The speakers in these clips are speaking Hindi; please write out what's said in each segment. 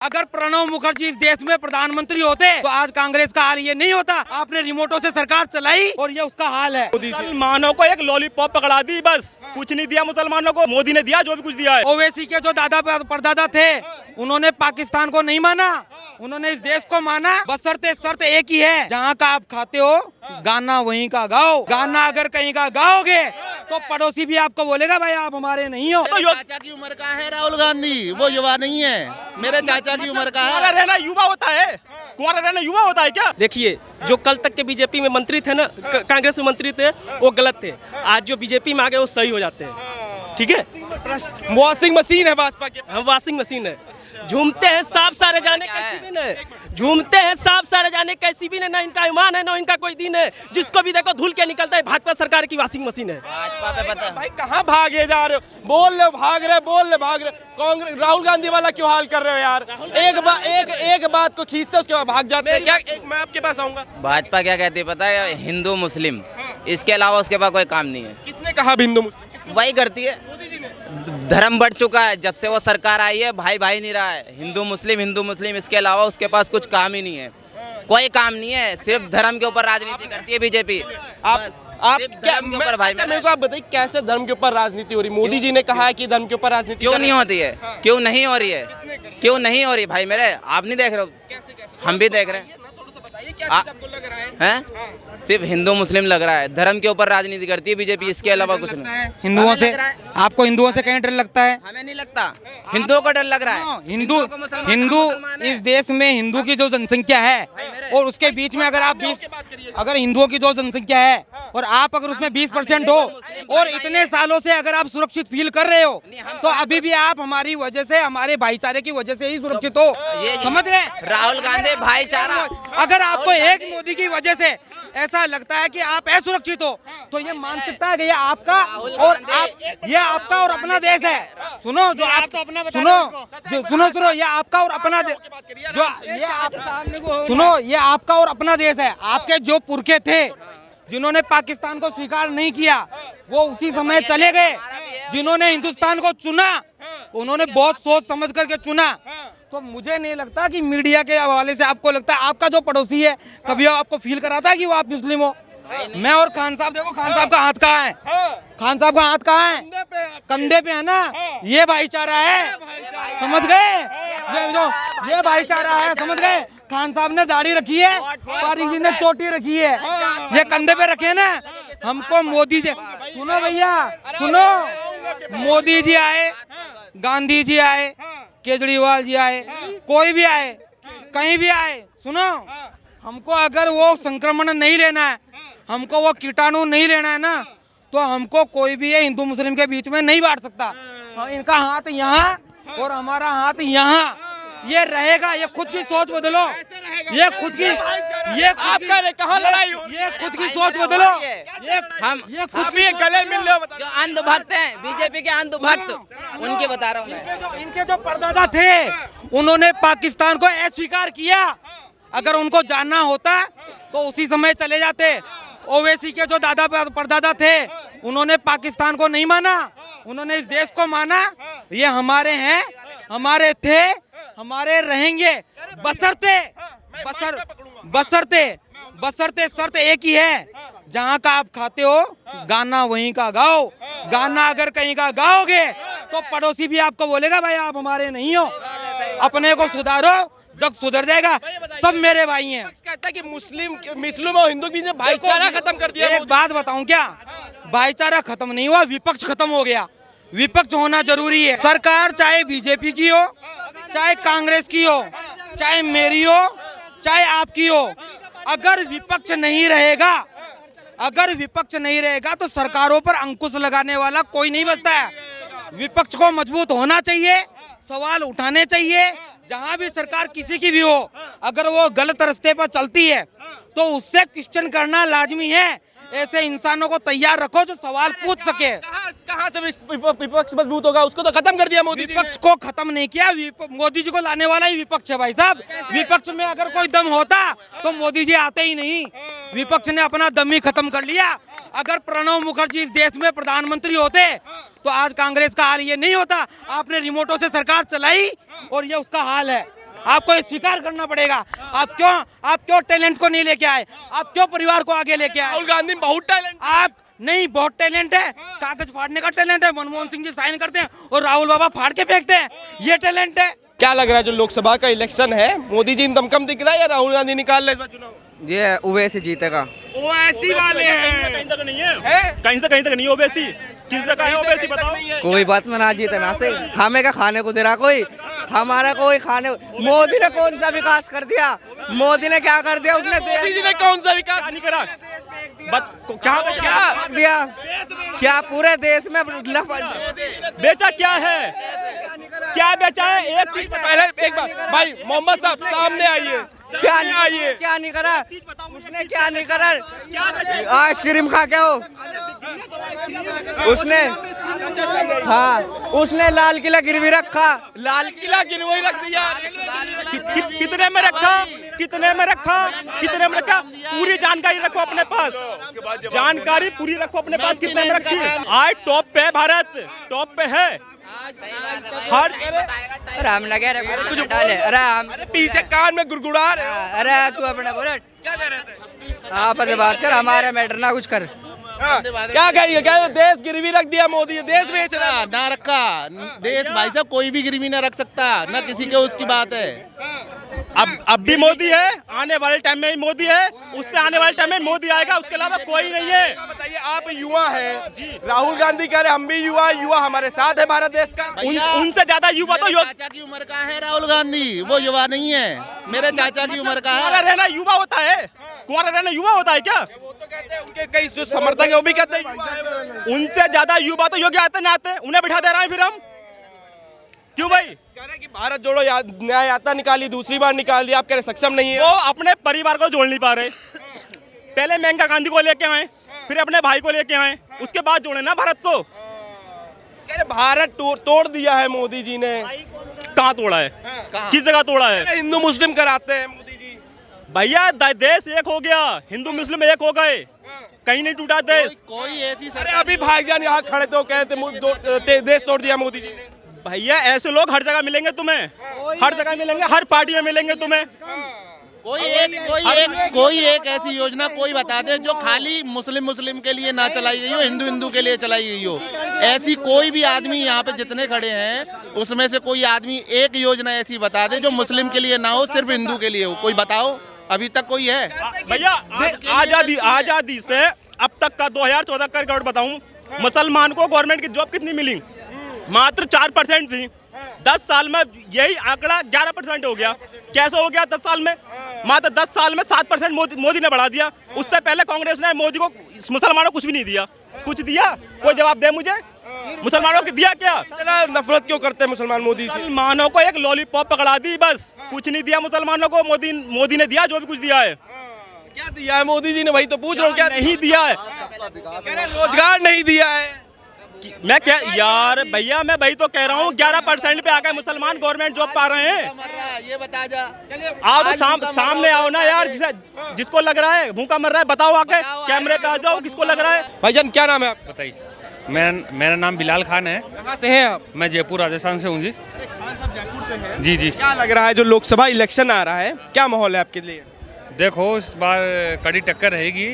अगर प्रणब मुखर्जी इस देश में प्रधानमंत्री होते तो आज कांग्रेस का हाल ये नहीं होता। आपने रिमोटों से सरकार चलाई और ये उसका हाल है। मुसलमानों को एक लॉलीपॉप पकड़ा दी, बस कुछ नहीं दिया मुसलमानों को। मोदी ने दिया जो भी कुछ दिया है। ओवैसी के जो दादा परदादा थे उन्होंने पाकिस्तान को नहीं माना, उन्होंने इस देश को माना। बशर्ते शर्त एक ही है, जहाँ का आप खाते हो गाना वहीं का गाओ। गाना अगर कहीं का गाओगे तो पड़ोसी भी आपको बोलेगा भाई आप हमारे नहीं हो। तो चाचा की उम्र का है राहुल गांधी, वो युवा नहीं है। मेरे चाचा की उम्र का है। रहना युवा होता है, कुंवारा रहना युवा होता है क्या? देखिए, जो कल तक के बीजेपी में मंत्री थे ना, कांग्रेस में मंत्री थे, वो गलत थे। आज जो बीजेपी में आ गए वो सही हो जाते हैं। ठीक है, वॉशिंग मशीन है भाजपा के। हम वॉशिंग मशीन है। झूमते हैं सांप सारे जाने कैसी भी न, झूमते हैं सांप सारे जाने कैसी भी न इनका ईमान है, ना इनका कोई दिन है। जिसको भी देखो धूल के निकलता है। भाजपा सरकार की वॉशिंग मशीन है। भाजपा पे पता भाई कहाँ भागे जा रहे हो? बोल रहे भाग रहे, बोल रहे भाग रहे। कांग्रेस राहुल गांधी वाला क्यों हाल कर रहे हो यार? एक बात को खींचते उसके बाद भाग जाते हैं क्या? मैं आपके पास आऊंगा। भाजपा क्या कहती है पता है? हिंदू मुस्लिम, इसके अलावा उसके पास कोई काम नहीं है। किसने कहा हिंदू मुस्लिम? वही करती है। धर्म बढ़ चुका है जब से वो सरकार आई है। भाई भाई नहीं रहा है। हिंदू मुस्लिम, इसके अलावा उसके पास कुछ काम ही नहीं है। कोई काम नहीं है, सिर्फ धर्म के ऊपर राजनीति करती है बीजेपी। आप धर्म के ऊपर भाई मेरे को आप बताइए कैसे धर्म के ऊपर राजनीति हो रही? मोदी जी ने कहा है कि धर्म के ऊपर राजनीति क्यों नहीं होती है? क्यों नहीं हो रही है? क्यों नहीं हो रही भाई मेरे? आप नहीं देख रहे हो, हम भी देख रहे हैं। सिर्फ हिंदू मुस्लिम लग रहा है। धर्म के ऊपर राजनीति करती है बीजेपी, इसके अलावा कुछ नहीं। हिंदुओं से आपको हिंदुओं से कहीं डर लगता है? हमें नहीं लगता। हिंदुओं को डर लग रहा है। हिंदू इस देश में हिंदू की जो जनसंख्या है और उसके बीच में अगर हिंदुओं की जो जनसंख्या है और आप अगर उसमें 20% हो और इतने सालों से अगर आप सुरक्षित फील कर रहे हो तो अभी भी आप हमारी वजह से, हमारे भाईचारे की वजह से ही सुरक्षित हो। समझ गए? राहुल गांधी भाईचारा। अगर आपको एक मोदी की वजह से ऐसा लगता है कि आप असुरक्षित हो तो ये मानसिकता है कि ये आपका और अपना देश है। सुनो जो आप सुनो ये आपका और अपना सुनो ये आपका और अपना देश है। आपके जो पुरखे थे जिन्होंने पाकिस्तान को स्वीकार नहीं किया वो उसी समय चले गए। जिन्होंने हिंदुस्तान को चुना उन्होंने बहुत सोच समझ करके चुना। तो मुझे नहीं लगता कि मीडिया के हवाले से आपको लगता है आपका जो पड़ोसी है कभी आपको फील कराता है कि वो आप मुस्लिम हो। मैं और खान साहब देखो, खान साहब का हाथ कहाँ है? खान साहब का हाथ कहाँ है? कंधे पे है ना। ये भाईचारा है, समझ गए? ये भाईचारा है, समझ गए? खान साहब ने दाढ़ी रखी है, पारी जी ने चोटी रखी है, ये कंधे पे रखे ना। हमको मोदी जी, सुनो भैया सुनो, मोदी जी आए, गांधी जी आए, केजरीवाल जी आए, कोई भी आए, कहीं भी आए, सुनो हमको अगर वो संक्रमण नहीं लेना है, हमको वो कीटाणु नहीं लेना है ना, तो हमको कोई भी है हिंदू मुस्लिम के बीच में नहीं बांट सकता। इनका हाथ यहाँ और हमारा हाथ यहाँ, ये रहेगा। ये खुद की सोच बदलो, ये खुद की कहाँ लड़ाई हो? ये खुद की सोच बदलो। हम खुद भी गले मिल लो। जो अंधभक्त हैं, बीजेपी के अंधभक्त, उनके बता रहा हूँ मैं। इनके जो परदादा थे उन्होंने पाकिस्तान को अस्वीकार किया। अगर उनको जानना होता तो उसी समय चले जाते। ओवैसी के जो दादा परदादा थे उन्होंने पाकिस्तान को नहीं माना, उन्होंने इस देश को माना। ये हमारे हैं, हमारे थे, हमारे रहेंगे। बशर्ते शर्त एक ही है, जहाँ का आप खाते हो गाना वहीं का गाओ। गाना अगर कहीं का गाओगे तो पड़ोसी भी आपको बोलेगा भाई आप हमारे नहीं हो। अपने को सुधारो, जग सुधर जाएगा। सब मेरे भाई हैं। कहता है कि मुस्लिम और हिंदू के बीच में भाईचारा खत्म कर दिया। एक बात बताऊं क्या? भाईचारा खत्म नहीं हुआ, विपक्ष खत्म हो गया। विपक्ष होना जरूरी है। सरकार चाहे बीजेपी की हो, चाहे कांग्रेस की हो, चाहे मेरी हो, चाहे आपकी हो, अगर विपक्ष नहीं रहेगा तो सरकारों पर अंकुश लगाने वाला कोई नहीं बचता है। विपक्ष को मजबूत होना चाहिए, सवाल उठाने चाहिए। जहां भी सरकार किसी की भी हो, अगर वो गलत रास्ते पर चलती है तो उससे क्वेश्चन करना लाजमी है। ऐसे इंसानों को तैयार रखो जो सवाल पूछ सके। कहाँ से विपक्ष मजबूत होगा? उसको तो खत्म कर दिया मोदी जी ने। विपक्ष को खत्म नहीं किया, मोदी जी को लाने वाला ही विपक्ष है भाई साहब। विपक्ष में अगर कोई दम होता तो मोदी जी आते ही नहीं। विपक्ष ने अपना दम ही खत्म कर लिया। अगर प्रणब मुखर्जी इस देश में प्रधानमंत्री होते तो आज कांग्रेस का हाल ये नहीं होता। आपने रिमोटों से सरकार चलाई और ये उसका हाल है। आपको ये स्वीकार करना पड़ेगा। आप क्यों टैलेंट को नहीं लेके आए? आप क्यों परिवार को आगे लेके आए? राहुल गांधी में बहुत टैलेंट। आप नहीं, बहुत टैलेंट है, कागज फाड़ने का टैलेंट है। मनमोहन सिंह जी साइन करते हैं और राहुल बाबा फाड़ के फेंकते हैं, ये टैलेंट है। क्या लग रहा है जो लोकसभा का इलेक्शन है, मोदी जी दमकम दिख रहा है या राहुल गांधी निकाल रहे इस बार चुनाव? ये ओवैसी जीतेगा। ओवैसी वाले हैं, कहीं तक नहीं है, कहीं से कहीं तक नहीं ओवैसी। किस जगह है ओवैसी बताओ? कोई बात में ना जीते ना से, हमें क्या खाने को दे रहा कोई? हमारा कोई खाने, मोदी ने कौन सा विकास कर दिया? मोदी ने क्या कर दिया? उसने मोदी जी ने कौन सा विकास क्या नहीं करा? क्या दिया? क्या पूरे देश में बेचा क्या है? क्या बेचा है? एक चीज पहले एक बार भाई मोहम्मद साहब सामने आइए, क्या नहीं करा? उसने क्या नहीं करा? आइसक्रीम खा के हो उसने, हाँ उसने लाल किला गिरवी रखा, लाल किला गिरवी रख दिया। कितने में रखा? कितने में रखा? कितने में रखा? पूरी जानकारी रखो अपने पास, जानकारी पूरी रखो अपने पास। कितने में रखी? आज टॉप पे है भारत, टॉप पे है हर। राम लगे कुछ डाले। अरे पीछे कान में गुड़गुड़ा रहे हो। अरे तू अपने बोले क्या कह रहे थे? हाँ पर बात कर, हमारे मैटर ना कुछ कर। क्या कहिए? क्या देश गिरवी रख दिया मोदी, देश बेच रहा है। ना रखा देश भाई साहब, कोई भी गिरवी ना रख सकता, ना किसी के उसकी बात है। अब भी मोदी है, आने वाले टाइम में भी मोदी है, उससे आने वाले टाइम में मोदी आएगा, उसके अलावा कोई नहीं है। बताइए, आप युवा हैं, राहुल गांधी कह रहे हम भी युवा, युवा हमारे साथ है भारत देश का। उनसे ज्यादा युवा तो चाचा की उम्र का है राहुल गांधी, वो युवा नहीं है, मेरे चाचा की उम्र का कुंवारा है। रहना युवा होता है? कुंवारा रहना युवा होता है क्या? वो तो कहते हैं, उनके कई जो समर्थक है वो भी कहते हैं उनसे ज्यादा युवा तो योगी आदित्यनाथ है, उन्हें बिठा दे रहे हैं फिर हम। क्यों भाई? कह रहे कि भारत जोड़ो न्याय यात्रा निकाली, दूसरी बार निकाल दिया, आप कह रहे सक्षम नहीं है। वो अपने परिवार को जोड़ नहीं पा रहे। पहले मेनका गांधी को लेके आए, फिर अपने भाई को लेके आए, उसके बाद जोड़े ना भारत को। कह रहे भारत तोड़ दिया है मोदी जी ने। कहाँ तोड़ा है? किस जगह तोड़ा है? हिंदू मुस्लिम कराते हैं मोदी जी। भैया देश एक हो गया, हिंदू मुस्लिम एक हो गए, कहीं नहीं टूटा देश। कोई ऐसी अरे अभी भाईजान यहाँ खड़े तो कहते देश तोड़ दिया मोदी जी ने। भैया ऐसे लोग हर जगह मिलेंगे तुम्हें, हर जगह मिलेंगे, हर पार्टी में मिलेंगे तुम्हें। कोई एक ऐसी योजना कोई बता दे जो खाली मुस्लिम के लिए ना चलाई गई हो, हिंदू के लिए चलाई गई हो। ऐसी कोई भी आदमी यहाँ पे जितने खड़े हैं उसमें से कोई आदमी एक योजना ऐसी बता दे जो मुस्लिम के लिए ना हो, सिर्फ हिंदू के लिए हो। कोई बताओ, अभी तक कोई है? भैया आजादी से अब तक का 2014 का रिकॉर्ड बताऊं, मुसलमान को गवर्नमेंट की जॉब कितनी मिली? मात्र 4% थी। 10 साल में यही आंकड़ा 11% हो गया। कैसे हो गया 10 साल में? मात्र 10 साल में 7% मोदी ने बढ़ा दिया। उससे पहले कांग्रेस ने मोदी को, मुसलमानों को कुछ भी नहीं दिया। कुछ दिया? कोई जवाब दे मुझे। मुसलमानों को दिया क्या? इतना नफरत क्यों करते हैं मुसलमान मोदी से? मुसलमानों को एक लॉलीपॉप पकड़ा दी, बस कुछ नहीं दिया मुसलमानों को। मोदी ने दिया जो भी कुछ दिया है। क्या दिया है मोदी जी ने? वही तो पूछ रहा हूँ, क्या नहीं दिया है? कह रहे रोजगार नहीं दिया है। मैं क्या यार भैया, मैं भाई तो कह रहा हूँ 11% पे आकर मुसलमान गवर्नमेंट जॉब पा रहे हैं। ये बता जा। आओ तो सामने आओ ना यार, जिसको लग रहा है भूखा मर रहा है, बताओ आके कैमरे पे आ जाओ, किसको लग रहा है? भाईजान क्या नाम है आपका? बताइए। मेरा नाम बिलाल खान है। कहाँ से हैं आप? मैं जयपुर राजस्थान से हूँ जी। खान साहब जयपुर से हैं। जी जी। क्या लग रहा है जो लोकसभा इलेक्शन आ रहा है, क्या माहौल है आपके लिए? देखो इस बार कड़ी टक्कर रहेगी।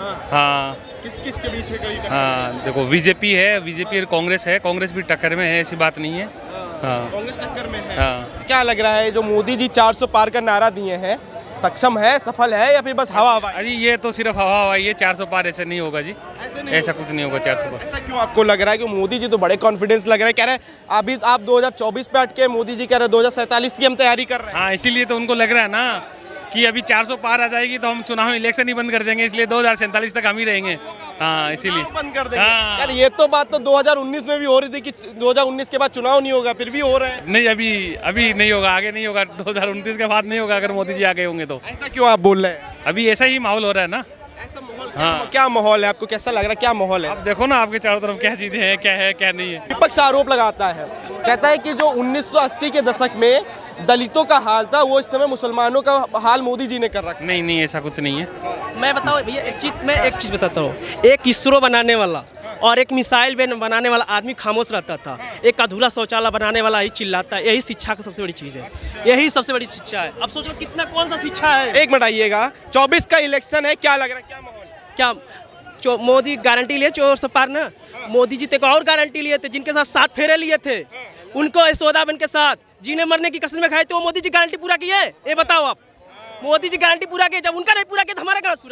हाँ किस के बीच में? हाँ देखो, बीजेपी और कांग्रेस है। कांग्रेस भी टक्कर में है, ऐसी बात नहीं है। हाँ कांग्रेस टक्कर में है। हाँ। क्या लग रहा है जो मोदी जी 400 पार का नारा दिए हैं, सक्षम है, सफल है या फिर बस हवा हवा? अजी ये तो सिर्फ हवा हवा, ये 400 पार ऐसे नहीं होगा जी। ऐसा कुछ नहीं होगा 400 पार। ऐसा क्यों आपको लग रहा है कि मोदी जी तो बड़े कॉन्फिडेंस लग रहे हैं, कह रहे हैं अभी आप 2024 पे अटके, मोदी जी कह रहे हैं 2047 की हम तैयारी कर रहे हैं। हाँ इसीलिए तो उनको लग रहा है ना कि अभी 400 पार आ जाएगी तो हम चुनाव इलेक्शन ही बंद कर देंगे, इसलिए 2047 तक हम ही रहेंगे। हाँ इसीलिए बंद कर देंगे। हाँ। यार ये तो बात तो 2019 में भी हो रही थी कि 2019 के बाद चुनाव नहीं होगा, फिर भी हो रहा है। नहीं अभी नहीं होगा, आगे नहीं होगा, 2029 के बाद नहीं होगा अगर मोदी जी आ गए होंगे तो। ऐसा क्यों आप बोल रहे हैं? अभी ऐसा ही माहौल हो रहा है ना। ऐसा माहौल? हाँ। क्या माहौल है? आपको कैसा लग रहा है? क्या माहौल है? अब देखो ना आपके चारों तरफ क्या चीजें हैं, क्या है क्या नहीं है। विपक्ष आरोप लगाता है, कहता है कि जो 1980 के दशक में दलितों का हाल था वो इस समय मुसलमानों का हाल मोदी जी ने कर रखा। नहीं ऐसा कुछ नहीं है। मैं बताऊँ भैया, मैं एक चीज बताता हूँ। एक इसरो बनाने वाला और एक मिसाइल वैन बनाने वाला आदमी खामोश रहता था, एक अधूरा शौचालय बनाने वाला ही चिल्लाता है। यही शिक्षा की सबसे बड़ी चीज़ है, यही सबसे बड़ी शिक्षा है। अब सोच लो कितना कौन सा शिक्षा है। एक मिनट आइएगा, 24 का इलेक्शन है, क्या लग रहा है, क्या माहौल? क्या मोदी गारंटी लिए चोर से पार ना? मोदी जी को और गारंटी लिए थे, जिनके साथ 7 फेरे लिए थे, उनको यशोदाबेन के साथ जीने मरने की कसम खाई, तो मोदी जी गारंटी पूरा किए? ये बताओ आप। मोदी जी गारंटी पूरा किए, जब उनका नहीं पूरा किया तो हमारा कहाँ पूरा